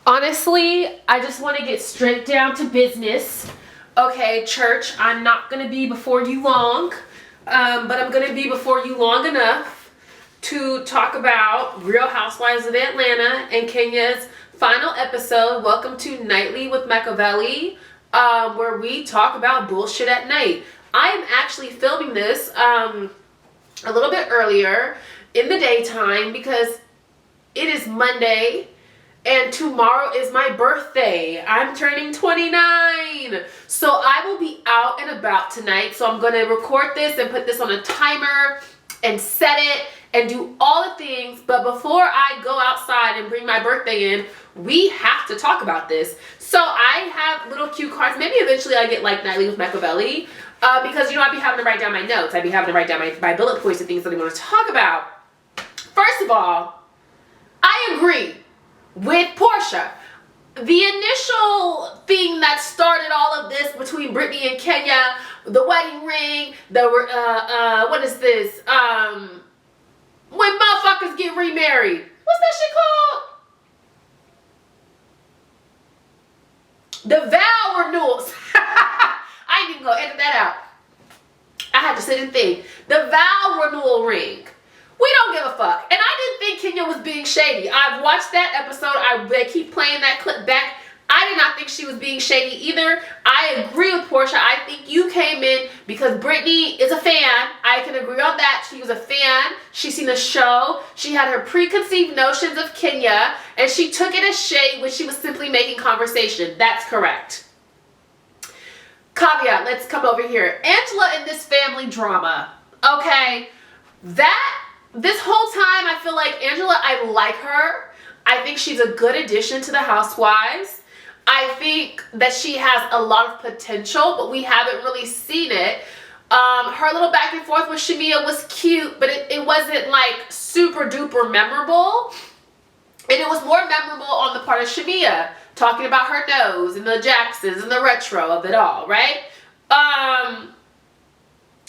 Honestly, I just want to get straight down to business. Okay, church, I'm not going to be before you long, but I'm going to be before you long enough to talk about Real Housewives of Atlanta and Kenya's final episode. Welcome to Nightllii with Meccavellii, where we talk about bullshit at night. I am actually filming this a little bit earlier in the daytime because it is Monday and tomorrow is my birthday. I'm turning 29. So I will be out and about tonight. So I'm going to record this and put this on a timer and set it and do all the things. But before I go outside and bring my birthday in, we have to talk about this. So I have little cue cards. Maybe eventually I get like Nightllii with Meccavellii. Because, I'd be having to write down my notes. I'd be having to write down my bullet points and things that I want to talk about. First of all, I agree with Portia. The initial thing that started all of this between Brittany and Kenya, the wedding ring, what is this? When motherfuckers get remarried. What's that shit called? The vow renewals. I ain't even gonna edit that out. I had to sit and think. The vow renewal ring. We don't give a fuck. And I didn't think Kenya was being shady. I've watched that episode. They keep playing that clip back. I did not think she was being shady either. I agree with Portia. I think you came in because Brittany is a fan. I can agree on that. She was a fan. She's seen the show. She had her preconceived notions of Kenya, and she took it as shade when she was simply making conversation. That's correct. Caveat, let's come over here. Angela and this family drama. Okay, this whole time I feel like Angela, I like her. I think she's a good addition to the Housewives. I think that she has a lot of potential, but we haven't really seen it. Her little back and forth with Shamia was cute, but it wasn't like super duper memorable. And it was more memorable on the part of Shamia, talking about her nose and the Jacksons and the retro of it all, right?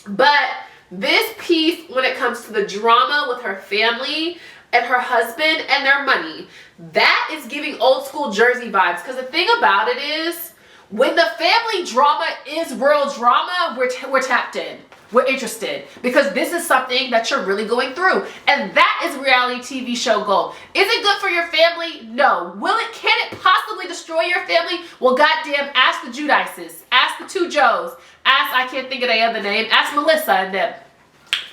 But this piece, when it comes to the drama with her family and her husband and their money, that is giving old school Jersey vibes. Because the thing about it is, when the family drama is real drama, we're tapped in. We're interested because this is something that you're really going through. And that is reality TV show gold. Is it good for your family? No. Can it possibly destroy your family? Well, goddamn, ask the Judices. Ask the two Joes. Ask, I can't think of their other name. Ask Melissa and them.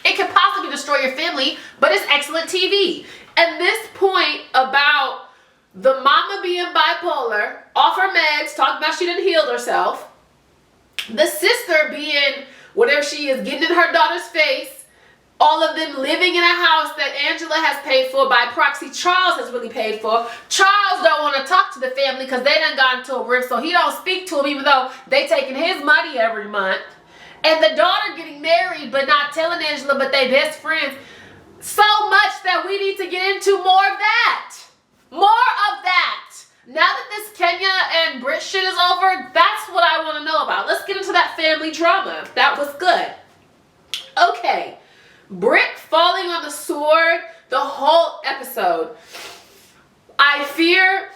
It can possibly destroy your family, but it's excellent TV. And this point about the mama being bipolar, off her meds, talking about she done healed herself, the sister being whatever she is, getting in her daughter's face, all of them living in a house that Angela has paid for, by proxy Charles has really paid for. Charles don't want to talk to the family because they done got into a rift, so he don't speak to them even though they taking his money every month. And the daughter getting married but not telling Angela, but they best friends. So much that we need to get into more of that. More of that. Now that this Kenya and Britt shit is over, that's what I want to know about. Let's get into that family drama. That was good. Okay. Britt falling on the sword the whole episode. I fear,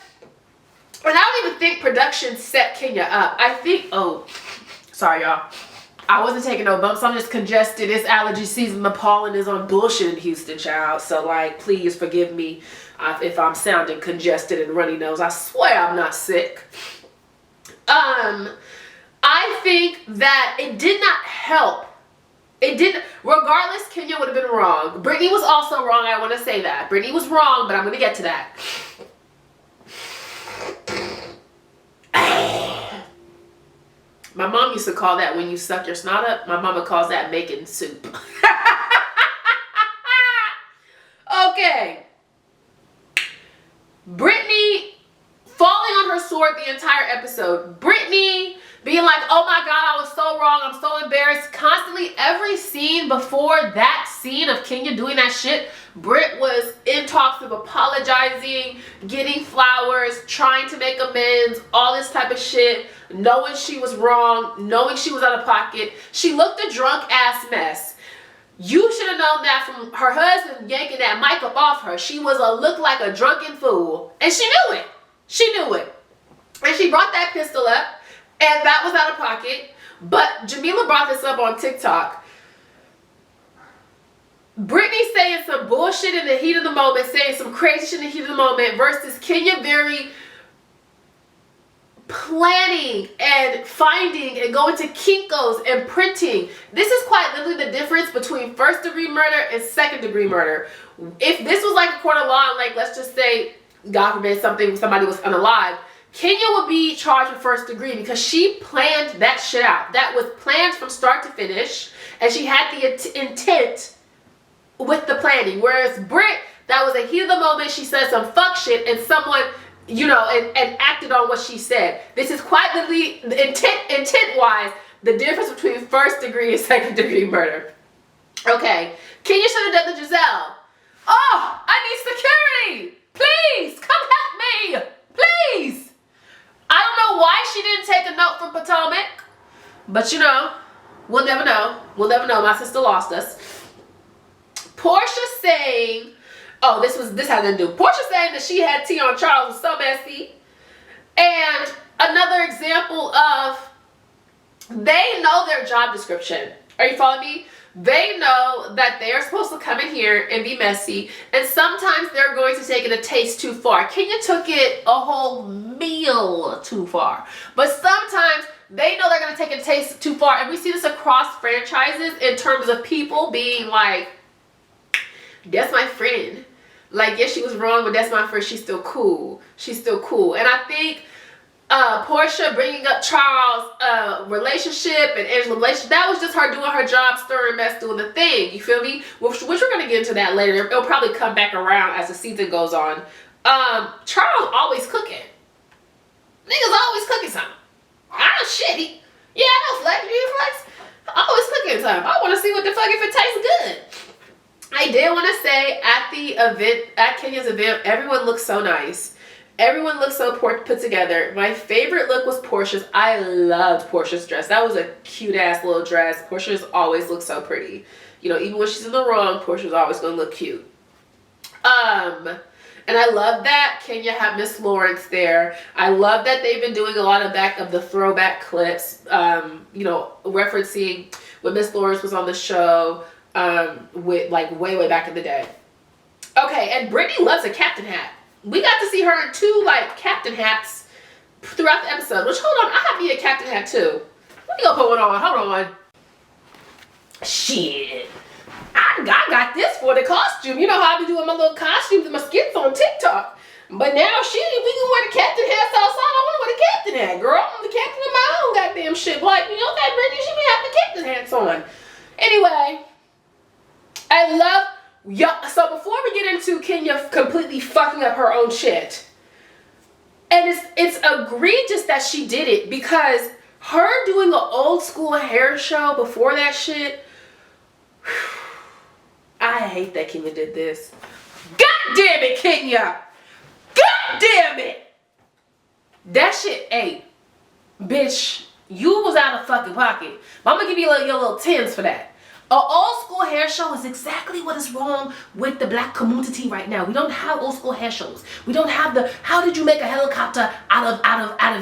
and I don't even think production set Kenya up. I think, oh, sorry y'all. I wasn't taking no bumps. I'm just congested. It's allergy season. The pollen is on bullshit in Houston, child. So, like, please forgive me if I'm sounding congested and runny nose. I swear I'm not sick. I think that it did not help. It didn't. Regardless, Kenya would have been wrong. Brittany was also wrong. I want to say that. Brittany was wrong, but I'm going to get to that. My mom used to call that when you suck your snot up. My mama calls that making soup. Okay. Brittany falling on her sword the entire episode. Brittany being like, oh my God, I was so wrong. I'm so embarrassed. Constantly, every scene before that scene of Kenya doing that shit, Britt was in talks of apologizing, getting flowers, trying to make amends, all this type of shit, knowing she was wrong, knowing she was out of pocket. She looked a drunk ass mess. You should have known that from her husband yanking that mic up off her. She was looked like a drunken fool. And she knew it. She knew it. And she brought that pistol up, and that was out of pocket. But Jamila brought this up on TikTok. Brittany saying some bullshit in the heat of the moment, saying some crazy shit in the heat of the moment, versus Kenya very planning and finding and going to Kinko's and printing. This is quite literally the difference between first degree murder and second degree murder. If this was like a court of law, and like, let's just say, God forbid, somebody was unalive, Kenya would be charged with first degree because she planned that shit out. That was planned from start to finish, and she had the intent with the planning. Whereas Britt, that was a heat of the moment. She said some fuck shit, and someone, you know, and acted on what she said. This is quite literally, intent-wise, the difference between first degree and second degree murder. Okay, Kenya should have done the Giselle. Oh, I need security. Please, come help me. Please. I don't know why she didn't take a note from Potomac, but you know, we'll never know. We'll never know. My sister lost us. Portia saying, oh, this had to do. Portia saying that she had tea on Charles was so messy. And another example of, they know their job description. Are you following me? They know that they're supposed to come in here and be messy, and sometimes they're going to take it a taste too far. Kenya took it a whole meal too far. But sometimes they know they're going to take it a taste too far, and we see this across franchises in terms of people being like, that's my friend. Like, yes, she was wrong, but that's my friend. She's still cool. She's still cool. And I think Portia bringing up Charles' relationship and Angela's relationship, that was just her doing her job, stirring mess, doing the thing. You feel me? Which we're going to get into that later. It'll probably come back around as the season goes on. Charles always cooking. Niggas always cooking something. Ah, shit. Yeah, I know, Flex. You Flex? Always cooking something. I want to see what the fuck if it tastes good. I did want to say, at the event, at Kenya's event, everyone looked so nice. Everyone looked so put together. My favorite look was Portia's. I loved Portia's dress. That was a cute ass little dress. Portia's always looks so pretty. You know, even when she's in the wrong, Portia's always gonna look cute. And I love that Kenya had Miss Lawrence there. I love that they've been doing a lot of the throwback clips, you know, referencing when Miss Lawrence was on the show, with like way back in the day. Okay, and Brittany loves a captain hat. We got to see her in 2 like captain hats throughout the episode. Which, hold on, I have to get a captain hat too. Let me go put one on. Hold on. Shit, I got this for the costume. You know how I be doing my little costumes and my skits on TikTok. But now we can wear the captain hats outside. I want to wear the captain hat, girl. I'm the captain of my own goddamn shit. Like, you know that Brittany, she be having the captain hats on. Anyway, I love. Yeah, so before we get into Kenya completely fucking up her own shit, and it's egregious that she did it, because her doing an old school hair show before that shit, I hate that Kenya did this. God damn it, Kenya! God damn it! That shit, hey, bitch, you was out of fucking pocket. But I'm gonna give you your little tens for that. An old school hair show is exactly what is wrong with the black community right now. We don't have old school hair shows. We don't have the, how did you make a helicopter out of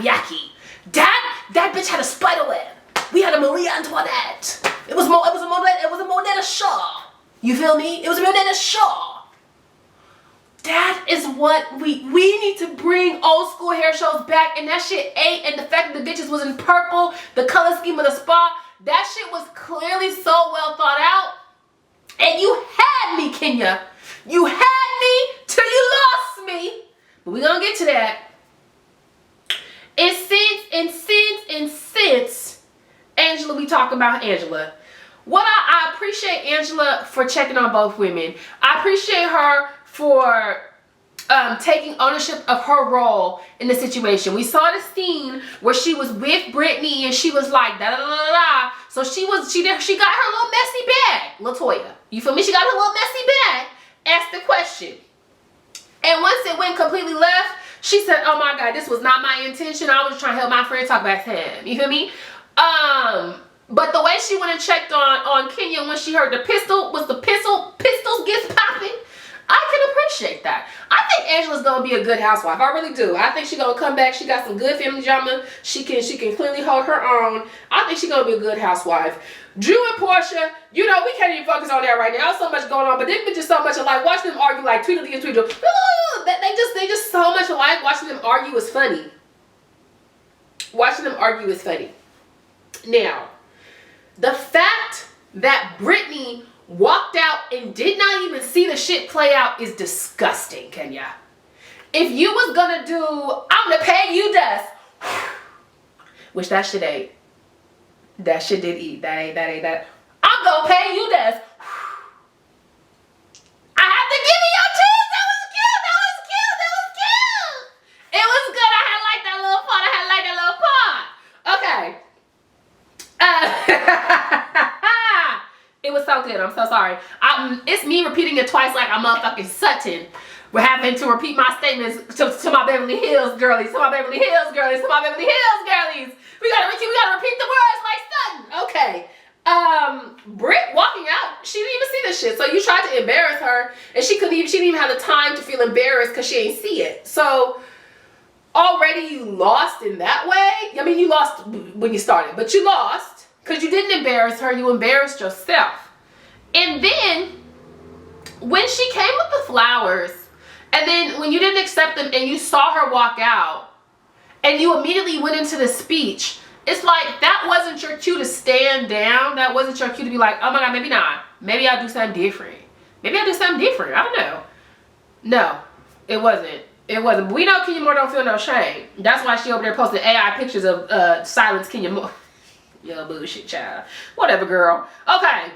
yaki? That bitch had a spider web. We had a Marie Antoinette. It was a Monetta Shaw. You feel me? It was a Monetta Shaw. That is what we need to bring old school hair shows back, and that shit ate, and the fact that the bitches was in purple, the color scheme of the spa, that shit was clearly so well thought out. And you had me, Kenya. You had me till you lost me. But we're gonna get to that. And since Angela, we talking about Angela. What I appreciate Angela for checking on both women. I appreciate her for taking ownership of her role in the situation. We saw the scene where she was with Brittany and she was like da da da da da. So she got her little messy bag, LaToya. You feel me? She got her little messy bag. Asked the question, and once it went completely left, she said, "Oh my God, this was not my intention. I was just trying to help my friend talk back to him." You feel me? But the way she went and checked on Kenya when she heard the pistols gets popping. I can appreciate that. I think Angela's gonna be a good housewife. I really do. I think she's gonna come back. She got some good family drama. She can clearly hold her own. I think she's gonna be a good housewife. Drew and Portia, you know, we can't even focus on that right now. So much going on, but them bitches so much alike. Watch them argue like Tweedledee and Tweedledee. They just so much alike. Watching them argue is funny. Watching them argue is funny. Now, the fact that Brittany walked out and did not even see the shit play out is disgusting, Kenya. If you was gonna do, I'm gonna pay you dust, which that shit ain't. That shit did eat. That ain't that. I'm gonna pay you dust. I have to give you your cheese. That was cute. That was cute. That was cute. It was good. I had like that little part. I had like that little part. Okay. It was so good. I'm so sorry. It's me repeating it twice like I'm motherfucking Sutton. We're having to repeat my statements to my Beverly Hills girlies. To my Beverly Hills girlies. To my Beverly Hills girlies. We gotta repeat the words like Sutton. Okay. Britt walking out, she didn't even see this shit. So you tried to embarrass her, and she didn't even have the time to feel embarrassed because she ain't see it. So already you lost in that way. I mean, you lost when you started, but you lost because you didn't embarrass her. You embarrassed yourself. And then when she came with the flowers, and then when you didn't accept them and you saw her walk out and you immediately went into the speech, it's like that wasn't your cue to stand down. That wasn't your cue to be like, oh my God, maybe not. Maybe I'll do something different. Maybe I'll do something different. I don't know. No, it wasn't. It wasn't. We know Kenya Moore don't feel no shame. That's why she over there posting AI pictures of Silence Kenya Moore. Yo, bullshit, child. Whatever, girl. Okay.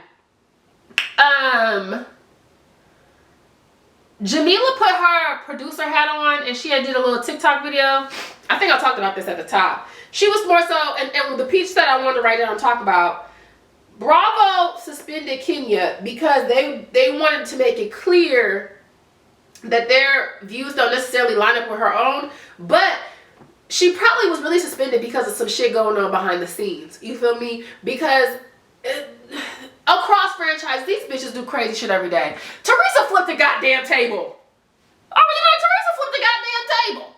Jamila put her producer hat on and she had did a little TikTok video. I think I talked about this at the top. She was more so, and the piece that I wanted to write down and talk about, Bravo suspended Kenya because they wanted to make it clear that their views don't necessarily line up with her own, but she probably was really suspended because of some shit going on behind the scenes. You feel me? Because across franchise, these bitches do crazy shit every day. Teresa flipped the goddamn table. Oh, you know, Teresa flipped the goddamn table.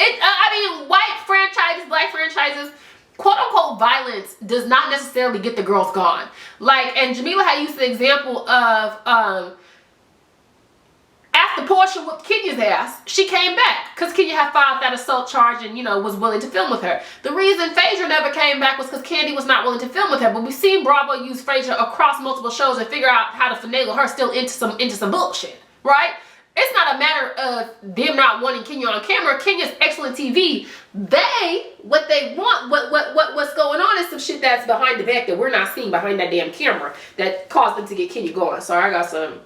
I mean, white franchises, black franchises, quote unquote violence does not necessarily get the girls gone. Like, and Jamila had used the example of after Portia whooped Kenya's ass, she came back because Kenya had filed that assault charge and, you know, was willing to film with her. The reason Phaedra never came back was because Kandi was not willing to film with her. But we've seen Bravo use Phaedra across multiple shows and figure out how to finagle her still into some bullshit, right? It's not a matter of them not wanting Kenya on camera. Kenya's excellent TV. What they want, what's going on is some shit that's behind the back that we're not seeing behind that damn camera that caused them to get Kenya going. Sorry, I got some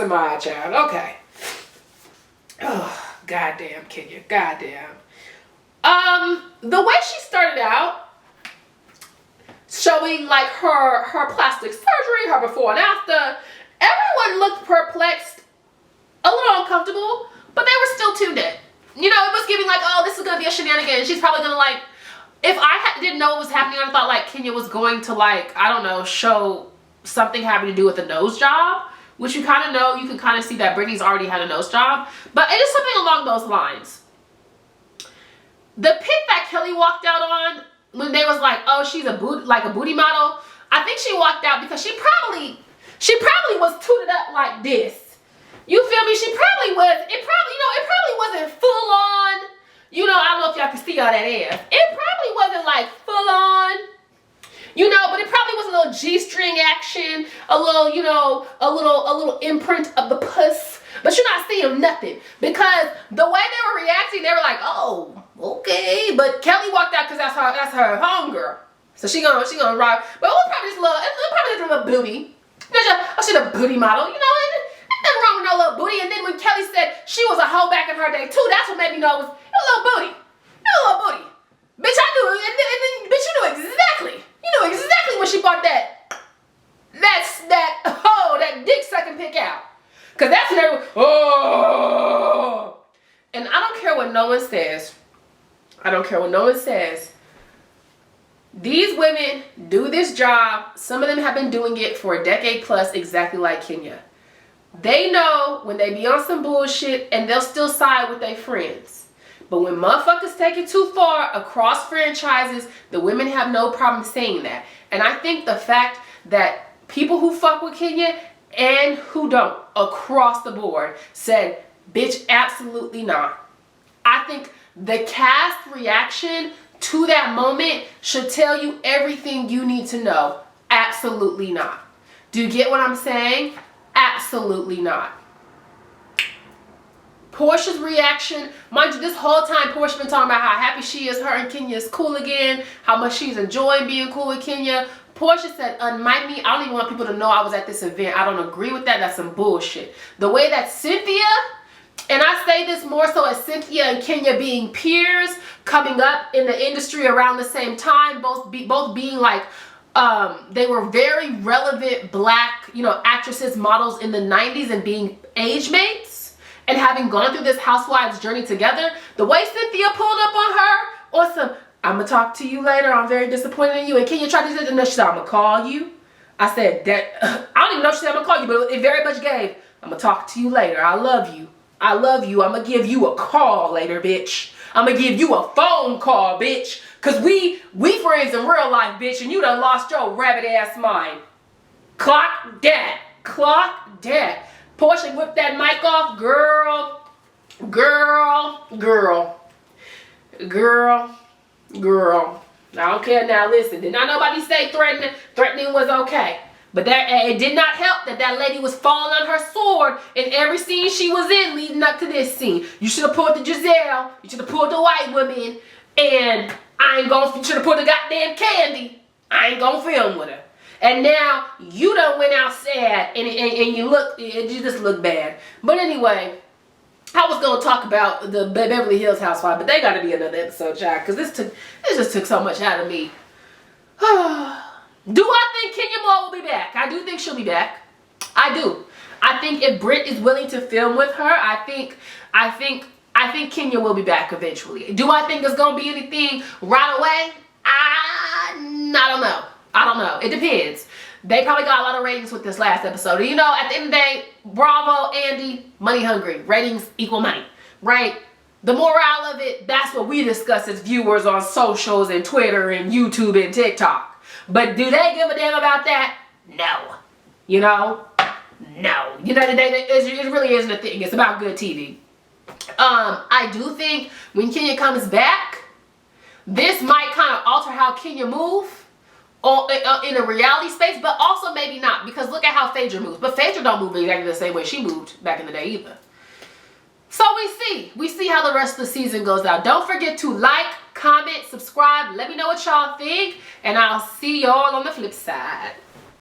my child. Okay. Oh, goddamn Kenya. Goddamn. The way she started out, showing like her plastic surgery, her before and after, everyone looked perplexed, a little uncomfortable, but they were still tuned in. You know, it was giving like, oh, this is gonna be a shenanigan. She's probably gonna like, if I didn't know what was happening, I thought like Kenya was going to like, I don't know, show something having to do with the nose job. Which you kind of know, you can kind of see that Brittany's already had a nose job. But it is something along those lines. The pic that Kelly walked out on, when they was like, oh, she's a booty model. I think she walked out because she probably was tooted up like this. You feel me? It probably wasn't full on. You know, I don't know if y'all can see all that ass. It probably wasn't like full on. You know, but it probably was a little G-string action, a little, you know, a little imprint of the puss. But you're not seeing nothing because the way they were reacting, they were like, "Oh, okay." But Kelly walked out because that's her homegirl, so she gonna rock. But it was probably just a little booty. She's a booty model, you know. And nothing wrong with no little booty. And then when Kelly said she was a hoe back in her day too, that's what made me know it was a little booty, Bitch, I knew, and then bitch, you knew exactly. You know exactly when she bought that dick sucking pick out. Cause that's when everyone, oh. And I don't care what no one says. These women do this job. Some of them have been doing it for a decade plus, exactly like Kenya. They know when they be on some bullshit and they'll still side with their friends. But when motherfuckers take it too far across franchises, the women have no problem saying that. And I think the fact that people who fuck with Kenya and who don't across the board said, bitch, absolutely not. I think the cast reaction to that moment should tell you everything you need to know. Absolutely not. Do you get what I'm saying? Absolutely not. Portia's reaction, mind you, this whole time Portia been talking about how happy she is, her and Kenya is cool again, how much she's enjoying being cool with Kenya. Portia said, unmic me. I don't even want people to know I was at this event. I don't agree with that. That's some bullshit. The way that Cynthia, and I say this more so as Cynthia and Kenya being peers, coming up in the industry around the same time, both being like, they were very relevant black, actresses, models in the 90s and being age mates. And having gone through this housewives journey together, the way Cynthia pulled up on her on some, I'm going to talk to you later, I'm very disappointed in you. And Kenya tried to say, no, she said, I'm going to call you. I said, that I don't even know if she said I'm going to call you, but it very much gave, I'm going to talk to you later. I love you. I love you. I'm going to give you a call later, bitch. I'm going to give you a phone call, bitch. Because we friends in real life, bitch, and you done lost your rabbit ass mind. Clock that. Clock that. Portia whipped that mic off. Girl. I don't care now. Listen, did not nobody say threatening? Threatening was okay. But it did not help that lady was falling on her sword in every scene she was in leading up to this scene. You should have pulled the Giselle. You should have pulled the white woman. And you should have pulled the goddamn Candy. I ain't gonna film with her. And now you done went out sad and you just look bad. But anyway, I was gonna talk about the Beverly Hills Housewives, but they gotta be another episode, child, because this just took so much out of me. Do I think Kenya Moore will be back? I do think she'll be back. I do. I think if Britt is willing to film with her, I think Kenya will be back eventually. Do I think there's gonna be anything right away? I don't know. I don't know. It depends. They probably got a lot of ratings with this last episode. At the end of the day, Bravo, Andy, money hungry. Ratings equal money, right? The morale of it, that's what we discuss as viewers on socials and Twitter and YouTube and TikTok. But do they give a damn about that? No. No. It really isn't a thing. It's about good TV. I do think when Kenya comes back, this might kind of alter how Kenya move in a reality space, but also maybe not, because look at how Phaedra moves. But Phaedra don't move exactly the same way she moved back in the day either. So we see how the rest of the season goes out. Don't forget to like, comment, subscribe, let me know what y'all think, and I'll see y'all on the flip side.